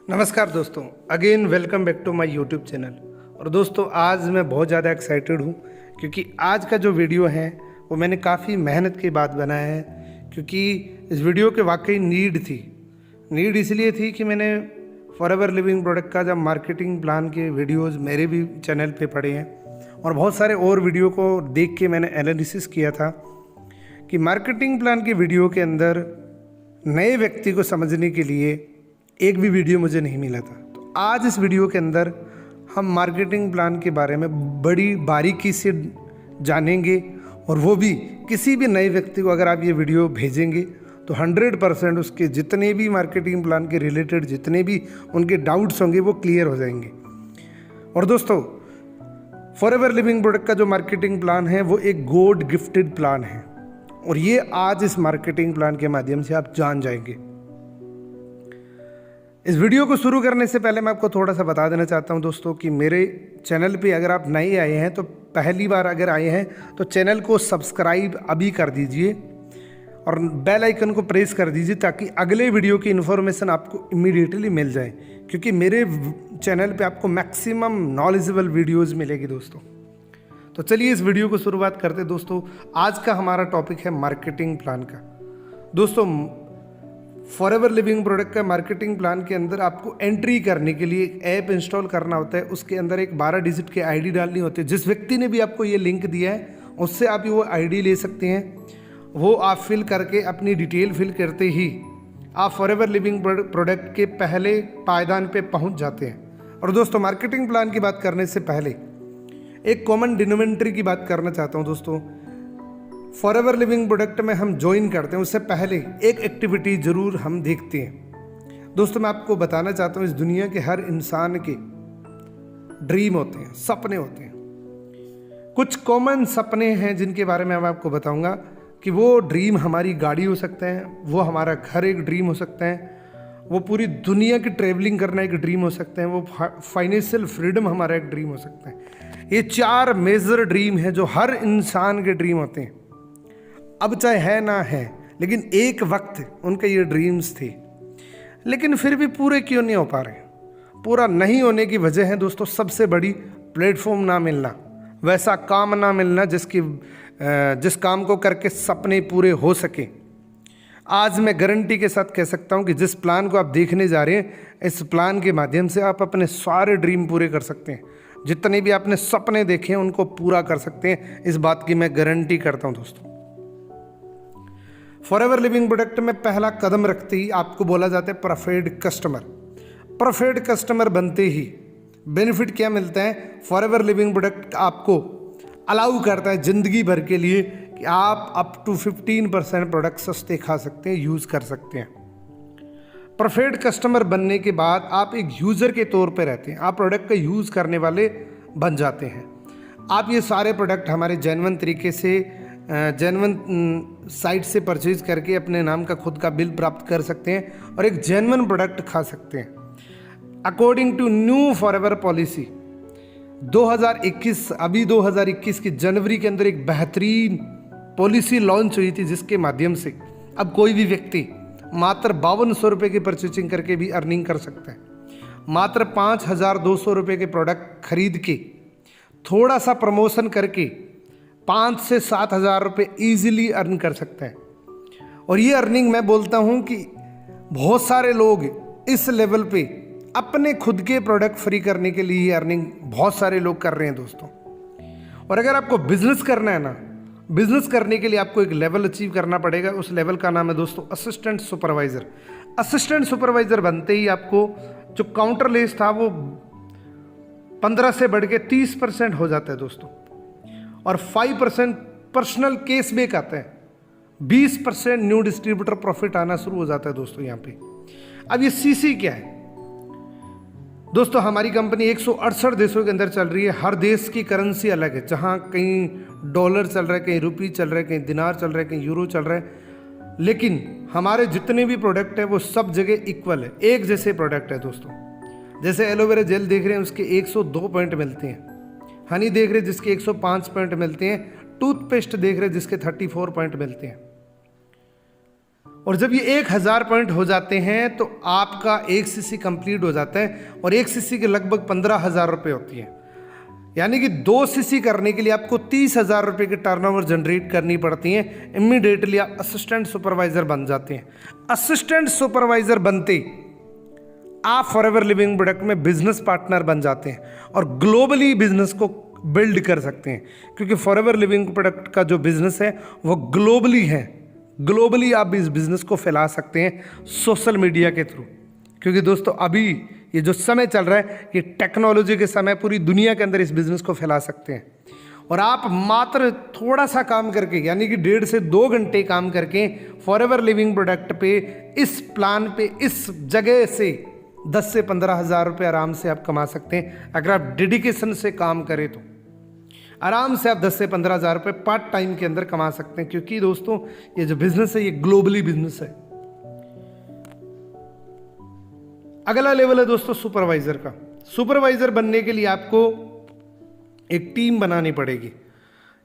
नमस्कार दोस्तों, again welcome back to my YouTube channel. और दोस्तों आज मैं बहुत ज़्यादा एक्साइटेड हूँ क्योंकि आज का जो वीडियो है वो मैंने काफ़ी मेहनत के बाद बनाया है, क्योंकि इस वीडियो के वाकई नीड इसलिए थी कि मैंने फॉरएवर लिविंग प्रोडक्ट का जब मार्केटिंग प्लान के वीडियोज़ मेरे भी चैनल पे पड़े हैं और बहुत सारे और वीडियो को देख के मैंने एनालिसिस किया था कि मार्केटिंग प्लान के वीडियो के अंदर नए व्यक्ति को समझने के लिए एक भी वीडियो मुझे नहीं मिला था। तो आज इस वीडियो के अंदर हम मार्केटिंग प्लान के बारे में बड़ी बारीकी से जानेंगे, और वो भी किसी भी नए व्यक्ति को अगर आप ये वीडियो भेजेंगे तो 100% उसके जितने भी मार्केटिंग प्लान के रिलेटेड जितने भी उनके डाउट्स होंगे वो क्लियर हो जाएंगे। और दोस्तों, फॉरएवर लिविंग प्रोडक्ट का जो मार्केटिंग प्लान है वो एक गॉड गिफ्टेड प्लान है, और ये आज इस मार्केटिंग प्लान के माध्यम से आप जान जाएंगे। इस वीडियो को शुरू करने से पहले मैं आपको थोड़ा सा बता देना चाहता हूं दोस्तों कि मेरे चैनल पे अगर आप नए आए हैं तो पहली बार अगर आए हैं तो चैनल को सब्सक्राइब अभी कर दीजिए और बेल आइकन को प्रेस कर दीजिए ताकि अगले वीडियो की इन्फॉर्मेशन आपको इमीडिएटली मिल जाए, क्योंकि मेरे चैनल पे आपको मैक्सिमम नॉलेजेबल वीडियोज़ मिलेगी दोस्तों। तो चलिए इस वीडियो को शुरुआत करते दोस्तों। आज का हमारा टॉपिक है मार्केटिंग प्लान का। दोस्तों, फॉरएवर लिविंग प्रोडक्ट का मार्केटिंग प्लान के अंदर आपको एंट्री करने के लिए एक ऐप इंस्टॉल करना होता है। उसके अंदर एक 12 डिजिट की आईडी डालनी होती है। जिस व्यक्ति ने भी आपको ये लिंक दिया है उससे आप वो आईडी ले सकते हैं। वो आप फिल करके अपनी डिटेल फिल करते ही आप फॉरएवर लिविंग प्रोडक्ट के पहले पायदान पे पहुंच जाते हैं। और दोस्तों, मार्केटिंग प्लान की बात करने से पहले एक कॉमन डिनोमिनेटर की बात करना चाहता हूं दोस्तों। फॉरएवर लिविंग प्रोडक्ट में हम ज्वाइन करते हैं उससे पहले एक एक्टिविटी जरूर हम देखते हैं। दोस्तों, मैं आपको बताना चाहता हूँ इस दुनिया के हर इंसान के ड्रीम होते हैं, सपने होते हैं। कुछ कॉमन सपने हैं जिनके बारे में मैं आपको बताऊंगा कि वो ड्रीम हमारी गाड़ी हो सकते हैं, वो हमारा घर एक ड्रीम हो सकता है, वो पूरी दुनिया की ट्रेवलिंग करना एक ड्रीम हो सकते हैं, वो फाइनेंशियल फ्रीडम हमारा एक ड्रीम हो सकता है। ये 4 मेजर ड्रीम है जो हर इंसान के ड्रीम होते हैं। अब चाहे है ना है, लेकिन एक वक्त उनके ये ड्रीम्स थे, लेकिन फिर भी पूरे क्यों नहीं हो पा रहे। पूरा नहीं होने की वजह है दोस्तों सबसे बड़ी प्लेटफॉर्म ना मिलना, वैसा काम ना मिलना जिस काम को करके सपने पूरे हो सके। आज मैं गारंटी के साथ कह सकता हूं कि जिस प्लान को आप देखने जा रहे हैं, इस प्लान के माध्यम से आप अपने सारे ड्रीम पूरे कर सकते हैं। जितने भी आपने सपने देखे हैं उनको पूरा कर सकते हैं, इस बात की मैं गारंटी करता हूं दोस्तों। फॉरएवर लिविंग प्रोडक्ट में पहला कदम रखते ही आपको बोला जाता है परफेक्ट कस्टमर। परफेक्ट कस्टमर बनते ही बेनिफिट क्या मिलता है? फॉरएवर लिविंग प्रोडक्ट आपको अलाउ करता है ज़िंदगी भर के लिए कि आप अप टू 15% प्रोडक्ट सस्ते खा सकते हैं, यूज़ कर सकते हैं। परफेक्ट कस्टमर बनने के बाद आप एक यूज़र के तौर पे रहते हैं, आप प्रोडक्ट का यूज़ करने वाले बन जाते हैं। आप ये सारे प्रोडक्ट हमारे जेन्युइन तरीके से जेन्युइन साइट से परचेज करके अपने नाम का खुद का बिल प्राप्त कर सकते हैं और एक जेन्युइन प्रोडक्ट खा सकते हैं। According to new Forever policy 2021, अभी 2021 की जनवरी के अंदर एक बेहतरीन पॉलिसी लॉन्च हुई थी, जिसके माध्यम से अब कोई भी व्यक्ति मात्र 5200 रुपये की परचेजिंग करके भी अर्निंग कर सकता है। मात्र 5200 रुपये के प्रोडक्ट खरीद के थोड़ा सा प्रमोशन करके 5 से 7 हज़ार रुपये ईजिली अर्न कर सकते हैं। और ये अर्निंग मैं बोलता हूँ कि बहुत सारे लोग इस लेवल पे अपने खुद के प्रोडक्ट फ्री करने के लिए ये अर्निंग बहुत सारे लोग कर रहे हैं दोस्तों। और अगर आपको बिजनेस करना है ना, बिजनेस करने के लिए आपको एक लेवल अचीव करना पड़ेगा। उस लेवल का नाम है दोस्तों असिस्टेंट सुपरवाइज़र। असिस्टेंट सुपरवाइज़र बनते ही आपको जो काउंटर लेस था वो 15 से बढ़ के 30% हो जाता है दोस्तों, और 5% पर्सनल कैशबैक आता है। 20% न्यू डिस्ट्रीब्यूटर प्रॉफिट आना शुरू हो जाता है दोस्तों यहाँ पे। अब ये सीसी क्या है दोस्तों? हमारी कंपनी 168 देशों के अंदर चल रही है। हर देश की करेंसी अलग है, जहाँ कहीं डॉलर चल रहा है, कहीं रुपी चल रहा है, कहीं दिनार चल रहा है, कहीं यूरो चल रहा है, लेकिन हमारे जितने भी प्रोडक्ट हैं वो सब जगह इक्वल है, एक जैसे प्रोडक्ट है दोस्तों। जैसे एलोवेरा जेल देख रहे हैं उसके 102 पॉइंट मिलते हैं, हनी देख रहे हैं जिसके 105 पॉइंट मिलते हैं, टूथपेस्ट देख रहे हैं जिसके 34 पॉइंट मिलते हैं। और जब ये 1000 पॉइंट हो जाते हैं तो आपका 1 सीसी कंप्लीट हो जाता है और 1 सीसी के लगभग 15,000 रुपये होती है। यानी कि 2 सीसी करने के लिए आपको 30,000 रुपये की टर्नओवर जनरेट करनी पड़ती है। इमीडिएटली आप असिस्टेंट सुपरवाइजर बन जाते हैं। असिस्टेंट सुपरवाइजर बनते आप फॉरएवर लिविंग प्रोडक्ट में बिजनेस पार्टनर बन जाते हैं और ग्लोबली बिजनेस को बिल्ड कर सकते हैं, क्योंकि फॉरएवर लिविंग प्रोडक्ट का जो बिजनेस है वो ग्लोबली है। ग्लोबली आप इस बिजनेस को फैला सकते हैं सोशल मीडिया के थ्रू, क्योंकि दोस्तों अभी ये जो समय चल रहा है ये टेक्नोलॉजी के समय, पूरी दुनिया के अंदर इस बिजनेस को फैला सकते हैं। और आप मात्र थोड़ा सा काम करके, यानी कि 1.5 से 2 घंटे काम करके फॉरएवर लिविंग प्रोडक्ट पे, इस प्लान पे, इस जगह से 10 से 15,000 रुपये आराम से आप कमा सकते हैं। अगर आप डेडिकेशन से काम करें तो आराम से आप 10 से 15,000 रुपये पार्ट टाइम के अंदर कमा सकते हैं, क्योंकि दोस्तों ये जो बिजनेस है ये ग्लोबली बिजनेस है। अगला लेवल है दोस्तों सुपरवाइजर का। सुपरवाइजर बनने के लिए आपको एक टीम बनानी पड़ेगी,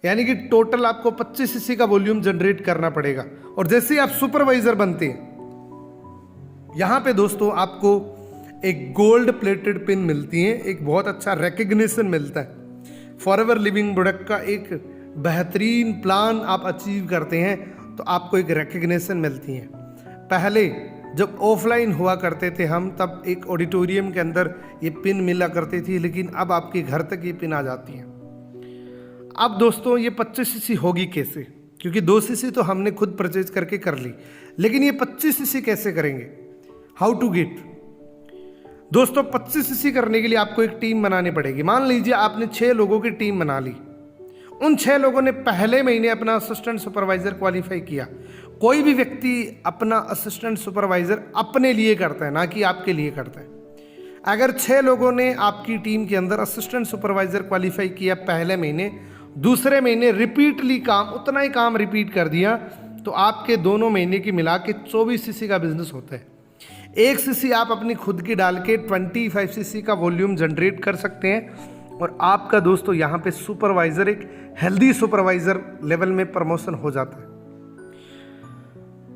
यानी कि टोटल आपको 25 सीसी का वॉल्यूम जनरेट करना पड़ेगा। और जैसे ही आप सुपरवाइजर बनते हैं, यहां पे दोस्तों आपको एक गोल्ड प्लेटेड पिन मिलती है, एक बहुत अच्छा रिकग्निशन मिलता है। फॉरएवर लिविंग प्रोडक्ट का एक बेहतरीन प्लान आप अचीव करते हैं तो आपको एक रिकग्निशन मिलती है। पहले जब ऑफलाइन हुआ करते थे हम, तब एक ऑडिटोरियम के अंदर ये पिन मिला करती थी, लेकिन अब आपके घर तक ये पिन आ जाती है। अब दोस्तों ये 25 सीसी होगी कैसे, क्योंकि 2 सीसी तो हमने खुद परचेज करके कर ली, लेकिन ये 25 सीसी कैसे करेंगे, हाउ टू गेट। दोस्तों 25 सीसी करने के लिए आपको एक टीम बनानी पड़ेगी। मान लीजिए आपने 6 लोगों की टीम बना ली, उन 6 लोगों ने पहले महीने अपना असिस्टेंट सुपरवाइजर क्वालिफाई किया। कोई भी व्यक्ति अपना असिस्टेंट सुपरवाइजर अपने लिए करता है, ना कि आपके लिए करता है। अगर 6 लोगों ने आपकी टीम के अंदर असिस्टेंट सुपरवाइजर क्वालिफाई किया पहले महीने, दूसरे महीने रिपीटली काम, उतना ही काम रिपीट कर दिया, तो आपके दोनों महीने की मिला के 24 सीसी का बिजनेस होता है। 1 सीसी आप अपनी खुद की डाल के 25 सीसी का वॉल्यूम जनरेट कर सकते हैं। और आपका दोस्तों यहाँ पे सुपरवाइजर एक हेल्दी सुपरवाइजर लेवल में प्रमोशन हो जाता है।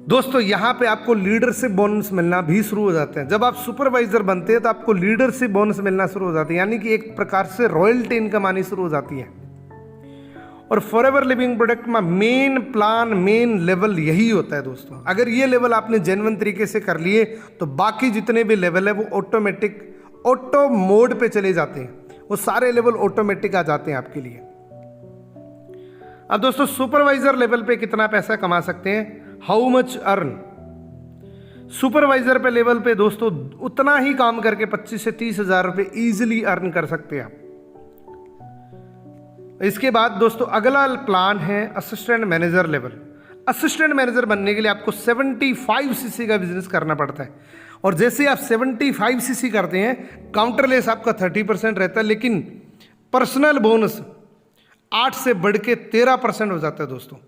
दोस्तों यहाँ पे आपको लीडरशिप बोनस मिलना भी शुरू हो जाते हैं। जब आप सुपरवाइजर बनते हैं तो आपको लीडरशिप बोनस मिलना शुरू हो जाती है, यानी कि एक प्रकार से रॉयल्टी इनकम आनी शुरू हो जाती है। और फॉरएवर लिविंग प्रोडक्ट में मेन प्लान, मेन लेवल यही होता है दोस्तों। अगर ये लेवल आपने जेन्युइन तरीके से कर लिए तो बाकी जितने भी लेवल है वो ऑटोमेटिक ऑटो मोड पे चले जाते हैं, वो सारे लेवल ऑटोमेटिक आ जाते हैं आपके लिए। अब दोस्तों सुपरवाइजर लेवल पे कितना पैसा कमा सकते हैं, हाउ मच अर्न। सुपरवाइजर पे लेवल पे दोस्तों उतना ही काम करके 25 से 30,000 रुपये ईजिली अर्न कर सकते हैं आप। इसके बाद दोस्तों अगला प्लान है assistant manager level. Assistant manager बनने के लिए आपको 75 सीसी का बिजनेस करना पड़ता है। और जैसे आप 75 सीसी करते हैं, काउंटरलेस आपका 30% रहता है, लेकिन पर्सनल बोनस 8 से बढ़ के 13% हो जाता है दोस्तों।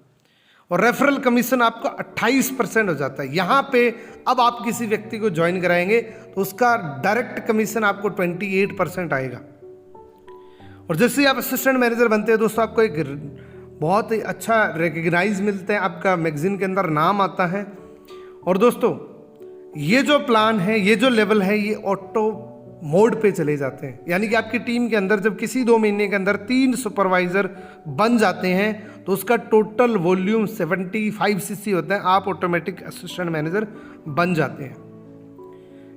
और रेफरल कमीशन आपका 28% हो जाता है। यहाँ पे अब आप किसी व्यक्ति को ज्वाइन कराएंगे तो उसका डायरेक्ट कमीशन आपको 28% आएगा। और जैसे ही आप असिस्टेंट मैनेजर बनते हैं दोस्तों, आपको एक बहुत ही अच्छा रिकग्नाइज मिलता है, आपका मैगजीन के अंदर नाम आता है। और दोस्तों ये जो प्लान है, ये जो लेवल है, ये ऑटो मोड पे चले जाते हैं। यानी कि आपकी टीम के अंदर जब किसी 2 महीने के अंदर 3 सुपरवाइजर बन जाते हैं तो उसका टोटल वॉल्यूम 75 सीसी होता है, आप ऑटोमेटिक असिस्टेंट मैनेजर बन जाते हैं।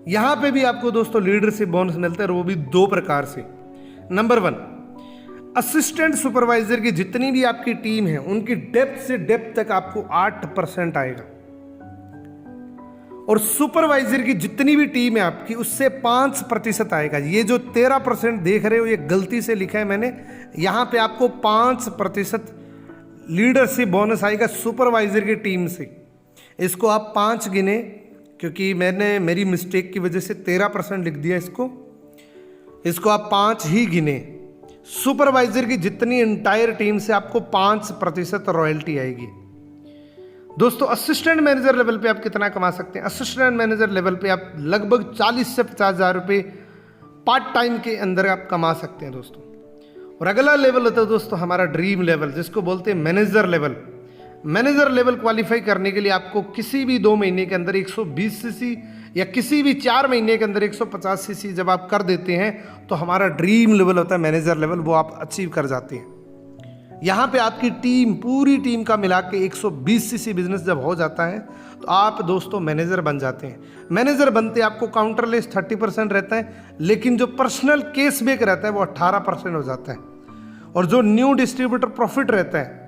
यहाँ पे भी आपको दोस्तों लीडरशिप बोनस मिलता है, और वो भी 2 प्रकार से। नंबर 1, असिस्टेंट सुपरवाइजर की जितनी भी आपकी टीम है उनकी डेप्थ से डेप्थ तक आपको 8% आएगा। और सुपरवाइजर की जितनी भी टीम है आपकी उससे 5% आएगा। ये जो 13% देख रहे हो ये गलती से लिखा है मैंने, यहाँ पे आपको 5% लीडरशिप बोनस आएगा सुपरवाइजर की टीम से। इसको आप 5 गिने, क्योंकि मैंने मेरी मिस्टेक की वजह से 13% लिख दिया इसको आप 5 ही गिने। सुपरवाइजर की जितनी इंटायर टीम से आपको 5% रॉयल्टी आएगी। दोस्तों असिस्टेंट मैनेजर लेवल पे आप कितना कमा सकते हैं, असिस्टेंट मैनेजर लेवल पे आप लगभग 40 से 50,000 रुपये पार्ट टाइम के अंदर आप कमा सकते हैं दोस्तों। और अगला लेवल होता है दोस्तों हमारा ड्रीम लेवल, जिसको बोलते हैं manager level. Manager level qualify करने के लिए आपको किसी भी 2 महीने के अंदर 120 सीसी या किसी भी 4 महीने के अंदर 150 सीसी जब आप कर देते हैं तो हमारा ड्रीम लेवल होता है मैनेजर लेवल, वो आप अचीव कर जाते हैं। यहाँ पे आपकी टीम, पूरी टीम का मिला के 120 सीसी बिजनेस जब हो जाता है तो आप दोस्तों मैनेजर बन जाते हैं। मैनेजर बनते आपको काउंटरलेस 30% रहता है, लेकिन जो पर्सनल केस बेक रहता है वो 18% हो जाता है, और जो न्यू डिस्ट्रीब्यूटर प्रॉफिट रहता है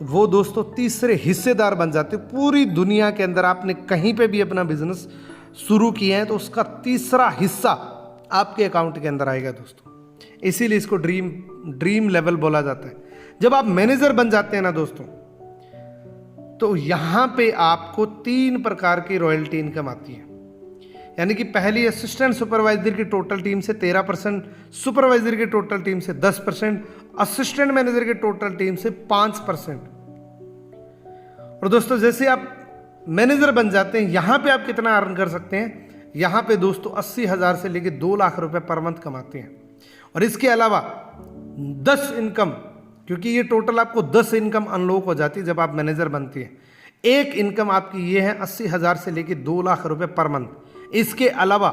वो दोस्तों तीसरे हिस्सेदार बन जाते हैं। पूरी दुनिया के अंदर आपने कहीं पे भी अपना बिजनेस शुरू किया है तो उसका तीसरा हिस्सा आपके अकाउंट के अंदर आएगा दोस्तों। इसीलिए इसको ड्रीम लेवल बोला जाता है। जब आप मैनेजर बन जाते हैं ना दोस्तों, तो यहां पे आपको 3 प्रकार की रॉयल्टी इनकम आती है। यानी कि पहली असिस्टेंट सुपरवाइजर की टोटल टीम से 13%, सुपरवाइजर की टोटल टीम से 10%, असिस्टेंट मैनेजर की टोटल टीम से 5%। और दोस्तों जैसे आप मैनेजर बन जाते हैं, यहां पे आप कितना अर्न कर सकते हैं, यहां पे दोस्तों 80,000 से लेकर 2 लाख रुपए पर मंथ कमाते हैं। और इसके अलावा 10 इनकम, क्योंकि ये टोटल आपको 10 इनकम अनलॉक हो जाती है जब आप मैनेजर बनते हैं। एक इनकम आपकी ये है 80,000 से लेकर 2 लाख रुपए पर मंथ। इसके अलावा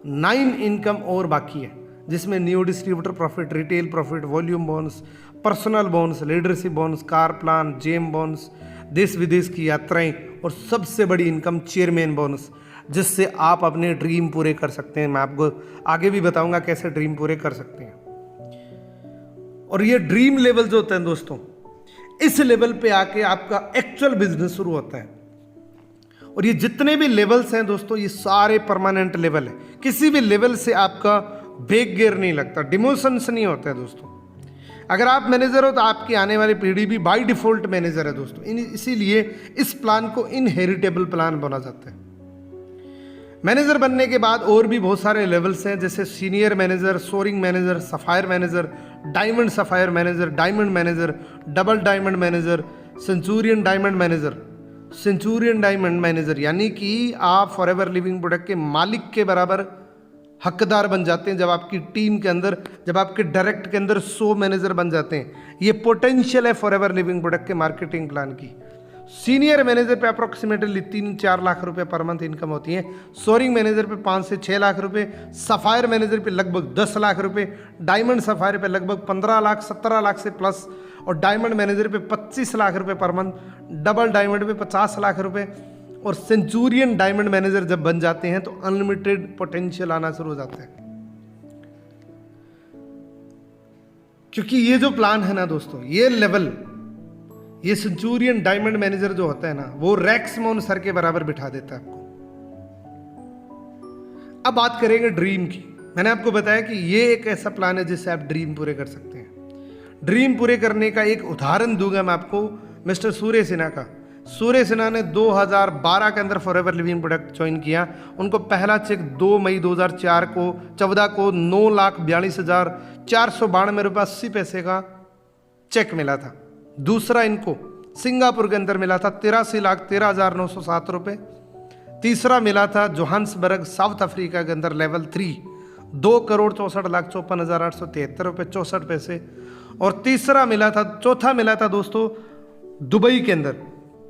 9 इनकम और बाकी है, जिसमें new distributor profit, retail profit, volume bonus, personal bonus, leadership bonus, car plan, gem bonus, देश विदेश की यात्राएं, और सबसे बड़ी इनकम चेयरमैन बोनस, जिससे आप अपने ड्रीम पूरे कर सकते हैं। मैं आपको आगे भी बताऊंगा कैसे ड्रीम पूरे कर सकते हैं। और ये ड्रीम लेवल जो होता है दोस्तों, इस लेवल पे आके आपका एक्चुअल बिजनेस शुरू होता है। और ये जितने भी लेवल्स हैं दोस्तों, ये सारे परमानेंट लेवल है। किसी भी लेवल से आपका ब्रेक गियर नहीं लगता, डिमोशंस नहीं होता है दोस्तों। अगर आप मैनेजर हो तो आपकी आने वाली पीढ़ी भी बाय डिफॉल्ट मैनेजर है दोस्तों। इसीलिए इस प्लान को इनहेरिटेबल प्लान बोला जाता है। मैनेजर बनने के बाद और भी बहुत सारे लेवल्स हैं, जैसे senior manager, soaring manager, sapphire manager, diamond sapphire manager, diamond manager, double diamond manager, centurion diamond manager. Centurion diamond manager यानी कि आप फॉरएवर लिविंग प्रोडक्ट के मालिक के बराबर हकदार बन जाते हैं जब आपकी टीम के अंदर, जब आपके डायरेक्ट के अंदर 100 मैनेजर बन जाते हैं। ये पोटेंशियल है फॉरएवर लिविंग प्रोडक्ट के मार्केटिंग प्लान की। सीनियर मैनेजर पे अप्रोक्सीमेटली 3-4 लाख रुपए पर मंथ इनकम होती है। सोरिंग मैनेजर पे 5 से 6 लाख रुपए, सफायर मैनेजर पे लगभग 10 लाख रुपए, डायमंड सफायर पे लगभग 15 लाख, 17 लाख से प्लस, और डायमंड मैनेजर पे 25 लाख रुपए पर मंथ, डबल डायमंड पे 50 लाख रुपए, और सेंचुरियन डायमंड मैनेजर जब बन जाते हैं तो अनलिमिटेड पोटेंशियल आना शुरू हो जाता है। क्योंकि ये जो प्लान है ना दोस्तों, ये लेवल, ये सेंचुरियन डायमंड मैनेजर जो होता है ना, वो रैक्समोन सर के बराबर बिठा देता है आपको। अब बात करेंगे ड्रीम की। मैंने आपको बताया कि ये एक ऐसा प्लान है जिससे आप ड्रीम पूरे कर सकते हैं। ड्रीम पूरे करने का एक उदाहरण दूंगा मैं आपको, मिस्टर सूर्य सिन्हा का। सूर्य सिन्हा ने 2012 के अंदर फॉरएवर लिविंग प्रोडक्ट ज्वाइन किया। उनको पहला चेक 2 मई 2014 को 9,42,492 रुपये 80 पैसे का चेक मिला था। दूसरा इनको सिंगापुर के अंदर मिला था 83,13,907 रुपये। तीसरा मिला था जोहान्सबर्ग साउथ अफ्रीका के अंदर लेवल 3 2,64,54,873 रुपये 64 पैसे। और चौथा मिला था दोस्तों दुबई के अंदर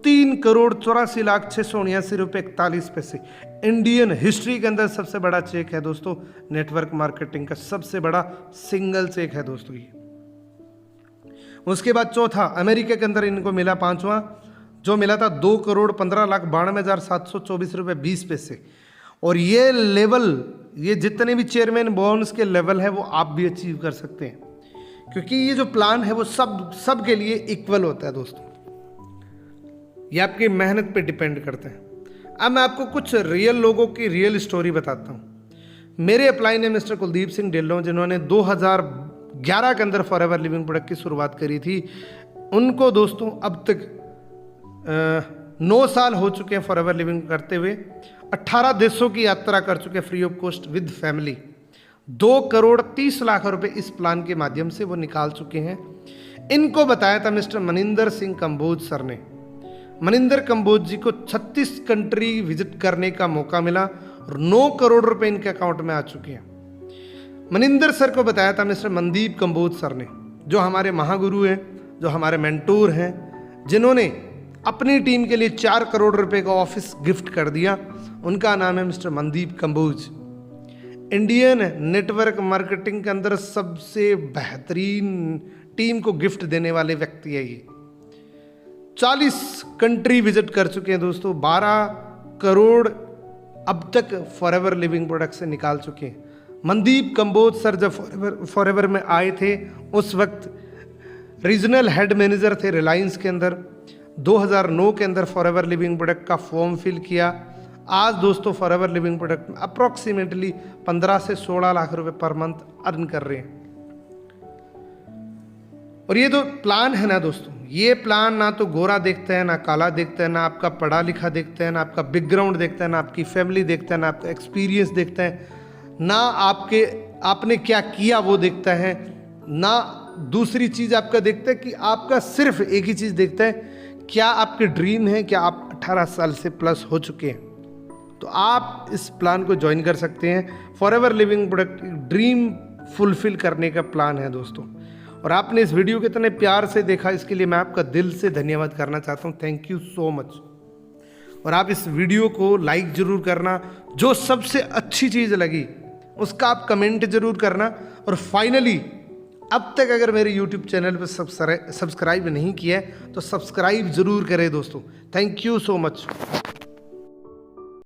3,84,679 रुपये 41 पैसे। इंडियन हिस्ट्री के अंदर सबसे बड़ा चेक है दोस्तों, नेटवर्क मार्केटिंग का सबसे बड़ा सिंगल चेक है दोस्तों ये। उसके बाद चौथा अमेरिका के अंदर इनको मिला 5वां, जो मिला था 2,15,92,724 रुपये 20 पैसे। और ये लेवल, ये जितने भी चेयरमैन बोनस के लेवल है वो आप भी अचीव कर सकते हैं, क्योंकि ये जो प्लान है वो सब के लिए इक्वल होता है दोस्तों। ये आपकी मेहनत पे डिपेंड करता है। अब मैं आपको कुछ रियल लोगों की रियल स्टोरी बताता हूँ। मेरे अपलाइन है मिस्टर कुलदीप सिंह ढिल्लों, जिन्होंने 2011 के अंदर फॉरएवर लिविंग प्रोडक्ट की शुरुआत करी थी। उनको दोस्तों अब तक 9 साल हो चुके हैं फॉरएवर लिविंग करते हुए। 18 देशों की यात्रा कर चुके free of cost with family. 2,30,00,000 रुपए इस प्लान के माध्यम से वो निकाल चुके हैं। इनको बताया था मिस्टर मनिंदर सिंह कंबोज सर ने। मनिंदर कंबोज जी को 36 कंट्री विजिट करने का मौका मिला और 9 करोड़ रुपए इनके अकाउंट में आ चुके हैं। मनिंदर सर को बताया था मिस्टर मनदीप कंबोज सर ने, जो हमारे महागुरु हैं, जो हमारे मेंटोर हैं, जिन्होंने अपनी टीम के लिए 4 करोड़ रुपए का ऑफिस गिफ्ट कर दिया, उनका नाम है mister Mandeep Kamboj. Indian network marketing के अंदर सबसे बेहतरीन टीम को गिफ्ट देने वाले व्यक्ति है ये। 40 कंट्री विजिट कर चुके हैं दोस्तों, 12 करोड़ अब तक फॉरएवर लिविंग प्रोडक्ट से निकाल चुके हैं। मनदीप कंबोज सर जब फॉरएवर में आए थे उस वक्त रीजनल हेड मैनेजर थे रिलायंस के अंदर। 2009 के अंदर फॉरएवर लिविंग प्रोडक्ट का फॉर्म फिल किया। आज दोस्तों फॉरएवर लिविंग प्रोडक्ट में अप्रॉक्सीमेटली 15 से 16 लाख रुपए पर मंथ अर्न कर रहे हैं। और ये जो प्लान है ना दोस्तों, ये प्लान ना तो गोरा देखता है, ना काला देखता है, ना आपका पढ़ा लिखा देखता है, ना आपका बैकग्राउंड देखता है, ना आपकी फैमिली देखता है, ना आपका एक्सपीरियंस देखता है, ना आपने क्या किया वो देखता है, ना दूसरी चीज़ आपका देखता है कि आपका सिर्फ एक ही चीज़ देखता है, क्या आपके ड्रीम है, क्या आप 18 साल से प्लस हो चुके हैं। तो आप इस प्लान को ज्वाइन कर सकते हैं। Forever living product dream fulfil करने का प्लान है दोस्तों। और आपने इस वीडियो को इतने प्यार से देखा, इसके लिए मैं आपका दिल से धन्यवाद करना चाहता हूँ। Thank you so much. और आप इस वीडियो को लाइक ज़रूर करना, जो सबसे अच्छी चीज़ लगी उसका आप कमेंट ज़रूर करना। और फाइनली अब तक अगर मेरे यूट्यूब चैनल पर सब्सक्राइब नहीं किया है तो सब्सक्राइब ज़रूर करें दोस्तों। Thank you so much.